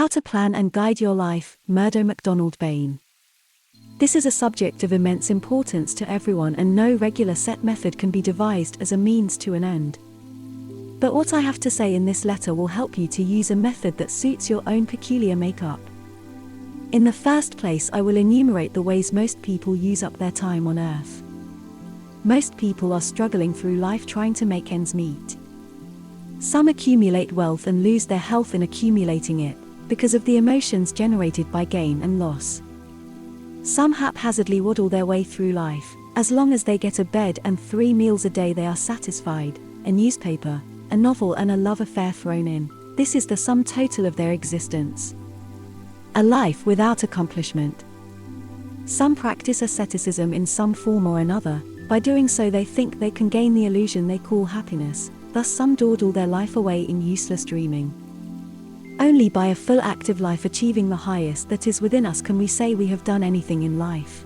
How to Plan and Guide Your Life, Murdo MacDonald-Bayne. This is a subject of immense importance to everyone, and no regular set method can be devised as a means to an end. But what I have to say in this letter will help you to use a method that suits your own peculiar makeup. In the first place, I will enumerate the ways most people use up their time on earth. Most people are struggling through life trying to make ends meet. Some accumulate wealth and lose their health in accumulating it, because of the emotions generated by gain and loss. Some haphazardly waddle their way through life. As long as they get a bed and 3 meals a day, they are satisfied. A newspaper, a novel, and a love affair thrown in. This is the sum total of their existence. A life without accomplishment. Some practice asceticism in some form or another. By doing so, they think they can gain the illusion they call happiness. Thus some dawdle their life away in useless dreaming. Only by a full active life achieving the highest that is within us can we say we have done anything in life.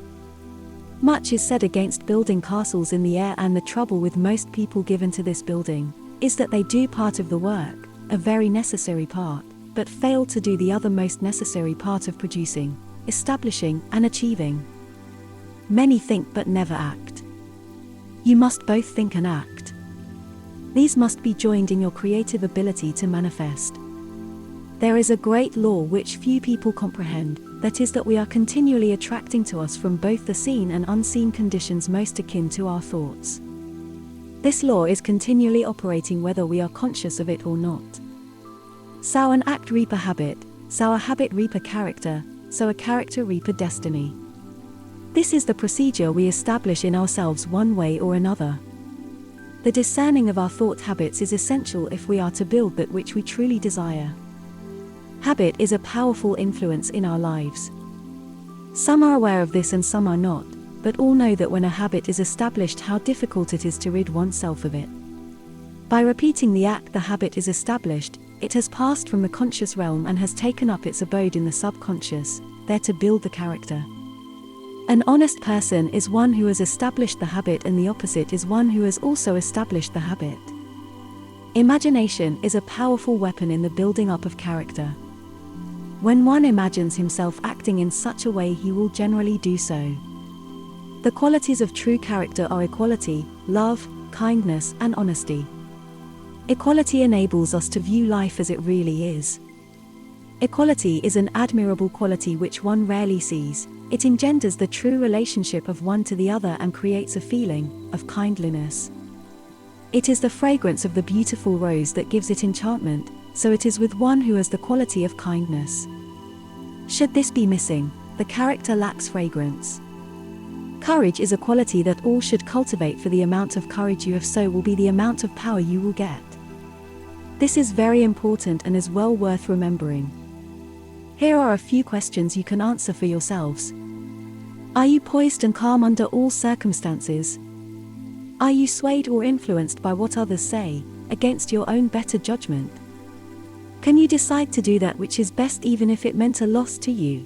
Much is said against building castles in the air, and the trouble with most people given to this building is that they do part of the work, a very necessary part, but fail to do the other most necessary part of producing, establishing, and achieving. Many think but never act. You must both think and act. These must be joined in your creative ability to manifest. There is a great law which few people comprehend, that is that we are continually attracting to us from both the seen and unseen conditions most akin to our thoughts. This law is continually operating whether we are conscious of it or not. So an act reap a habit, so a habit reap a character, so a character reap a destiny. This is the procedure we establish in ourselves one way or another. The discerning of our thought habits is essential if we are to build that which we truly desire. Habit is a powerful influence in our lives. Some are aware of this and some are not, but all know that when a habit is established, how difficult it is to rid oneself of it. By repeating the act, the habit is established. It has passed from the conscious realm and has taken up its abode in the subconscious, there to build the character. An honest person is one who has established the habit, and the opposite is one who has also established the habit. Imagination is a powerful weapon in the building up of character. When one imagines himself acting in such a way, he will generally do so. The qualities of true character are equality, love, kindness, and honesty. Equality enables us to view life as it really is. Equality is an admirable quality which one rarely sees. It engenders the true relationship of one to the other and creates a feeling of kindliness. It is the fragrance of the beautiful rose that gives it enchantment, so it is with one who has the quality of kindness. Should this be missing, the character lacks fragrance. Courage is a quality that all should cultivate, for the amount of courage you have, so will be the amount of power you will get. This is very important and is well worth remembering. Here are a few questions you can answer for yourselves. Are you poised and calm under all circumstances? Are you swayed or influenced by what others say, against your own better judgment? Can you decide to do that which is best even if it meant a loss to you?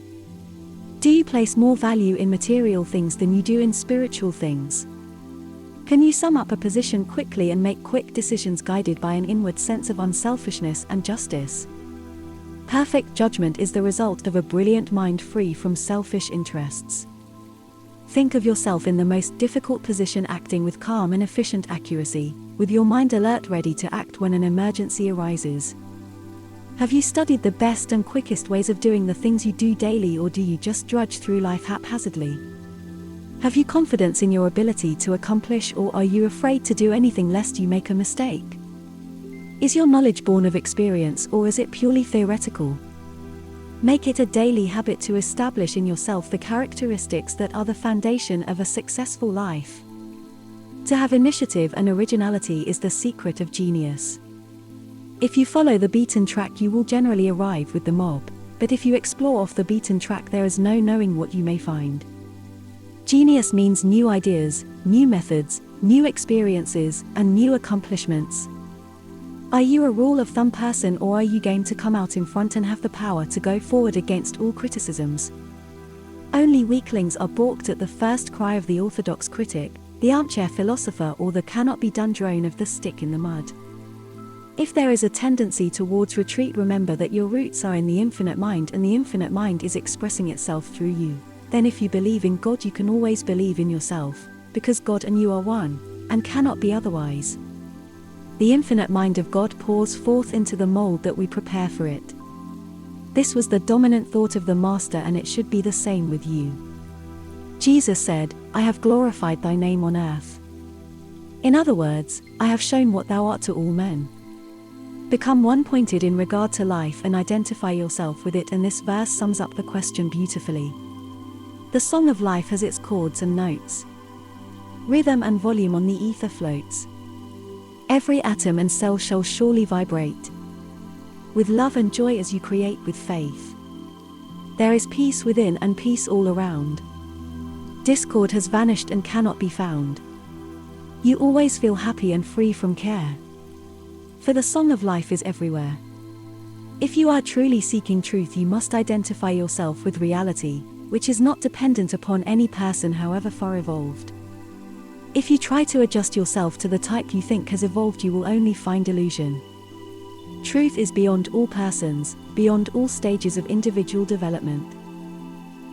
Do you place more value in material things than you do in spiritual things? Can you sum up a position quickly and make quick decisions guided by an inward sense of unselfishness and justice? Perfect judgment is the result of a brilliant mind free from selfish interests. Think of yourself in the most difficult position, acting with calm and efficient accuracy, with your mind alert, ready to act when an emergency arises. Have you studied the best and quickest ways of doing the things you do daily, or do you just drudge through life haphazardly? Have you confidence in your ability to accomplish, or are you afraid to do anything lest you make a mistake? Is your knowledge born of experience, or is it purely theoretical? Make it a daily habit to establish in yourself the characteristics that are the foundation of a successful life. To have initiative and originality is the secret of genius. If you follow the beaten track, you will generally arrive with the mob, but if you explore off the beaten track, there is no knowing what you may find. Genius means new ideas, new methods, new experiences, and new accomplishments. Are you a rule of thumb person, or are you game to come out in front and have the power to go forward against all criticisms? Only weaklings are balked at the first cry of the orthodox critic, the armchair philosopher, or the cannot be done drone of the stick in the mud. If there is a tendency towards retreat, remember that your roots are in the infinite mind and the infinite mind is expressing itself through you. Then if you believe in God, you can always believe in yourself, because God and you are one, and cannot be otherwise. The infinite mind of God pours forth into the mold that we prepare for it. This was the dominant thought of the Master, and it should be the same with you. Jesus said, "I have glorified thy name on earth." In other words, I have shown what thou art to all men. Become one-pointed in regard to life and identify yourself with it, and this verse sums up the question beautifully. The song of life has its chords and notes. Rhythm and volume on the ether floats. Every atom and cell shall surely vibrate with love and joy as you create with faith. There is peace within and peace all around. Discord has vanished and cannot be found. You always feel happy and free from care. For the song of life is everywhere. If you are truly seeking truth, you must identify yourself with reality, which is not dependent upon any person, however far evolved. If you try to adjust yourself to the type you think has evolved, you will only find illusion. Truth is beyond all persons, beyond all stages of individual development.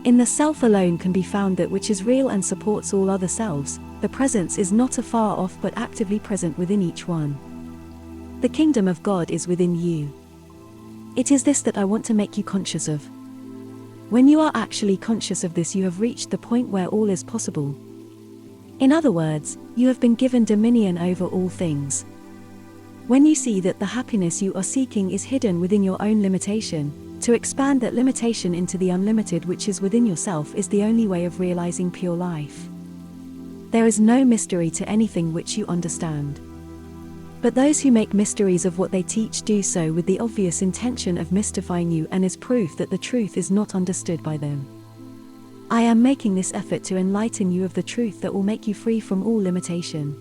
In the self alone can be found that which is real and supports all other selves. The presence is not afar off but actively present within each one. The kingdom of God is within you. It is this that I want to make you conscious of. When you are actually conscious of this, you have reached the point where all is possible. In other words, you have been given dominion over all things. When you see that the happiness you are seeking is hidden within your own limitation, to expand that limitation into the unlimited which is within yourself is the only way of realizing pure life. There is no mystery to anything which you understand. But those who make mysteries of what they teach do so with the obvious intention of mystifying you, and is proof that the truth is not understood by them. I am making this effort to enlighten you of the truth that will make you free from all limitation.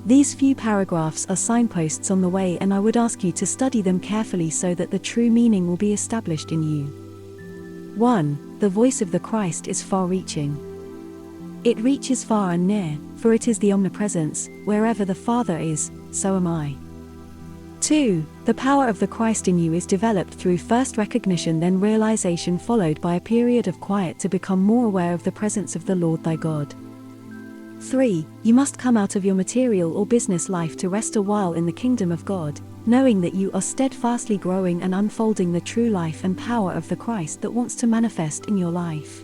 These few paragraphs are signposts on the way, and I would ask you to study them carefully so that the true meaning will be established in you. 1. The voice of the Christ is far-reaching. It reaches far and near, for it is the omnipresence. Wherever the Father is, so am I. 2. The power of the Christ in you is developed through first recognition, then realization, followed by a period of quiet to become more aware of the presence of the Lord thy God. 3. You must come out of your material or business life to rest a while in the kingdom of God, knowing that you are steadfastly growing and unfolding the true life and power of the Christ that wants to manifest in your life.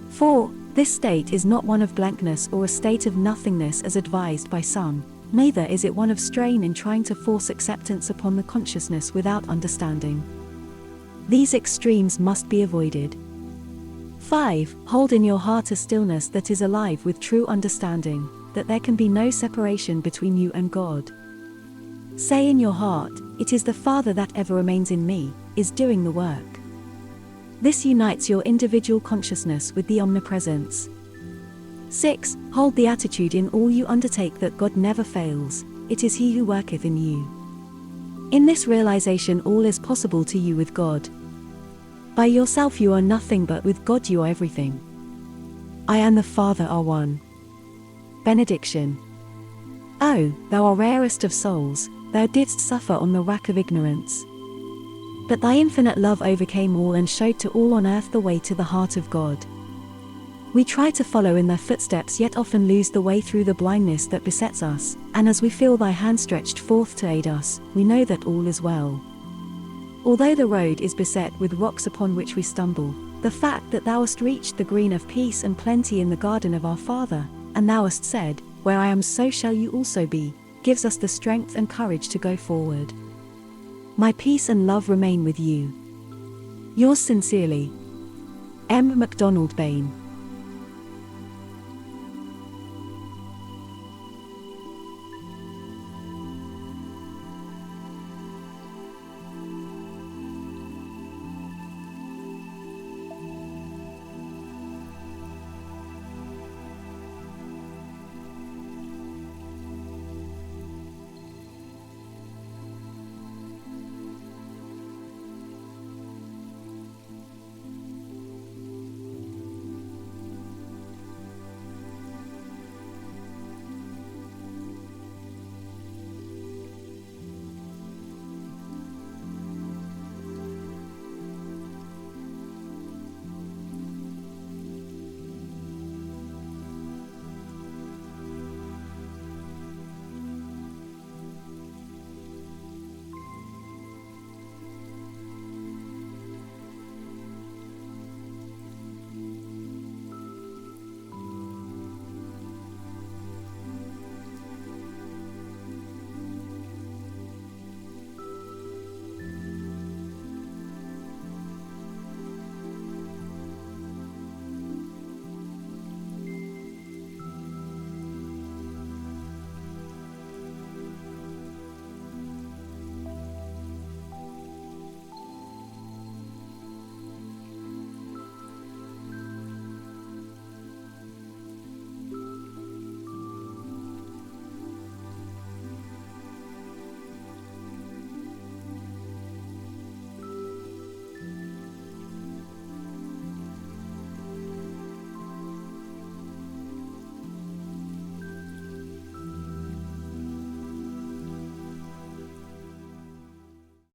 4. This state is not one of blankness or a state of nothingness as advised by some, neither is it one of strain in trying to force acceptance upon the consciousness without understanding. These extremes must be avoided. 5. Hold in your heart a stillness that is alive with true understanding, that there can be no separation between you and God. Say in your heart, "It is the Father that ever remains in me, is doing the work." This unites your individual consciousness with the omnipresence. 6. Hold the attitude in all you undertake that God never fails, it is He who worketh in you. In this realization, all is possible to you with God. By yourself you are nothing, but with God you are everything. I and the Father are one. Benediction. O, thou art rarest of souls, thou didst suffer on the rack of ignorance. But thy infinite love overcame all and showed to all on earth the way to the heart of God. We try to follow in their footsteps, yet often lose the way through the blindness that besets us, and as we feel thy hand stretched forth to aid us, we know that all is well. Although the road is beset with rocks upon which we stumble, the fact that thou hast reached the green of peace and plenty in the garden of our Father, and thou hast said, "Where I am so shall you also be," gives us the strength and courage to go forward. My peace and love remain with you. Yours sincerely, 𝗦 MacDonald-Bayne.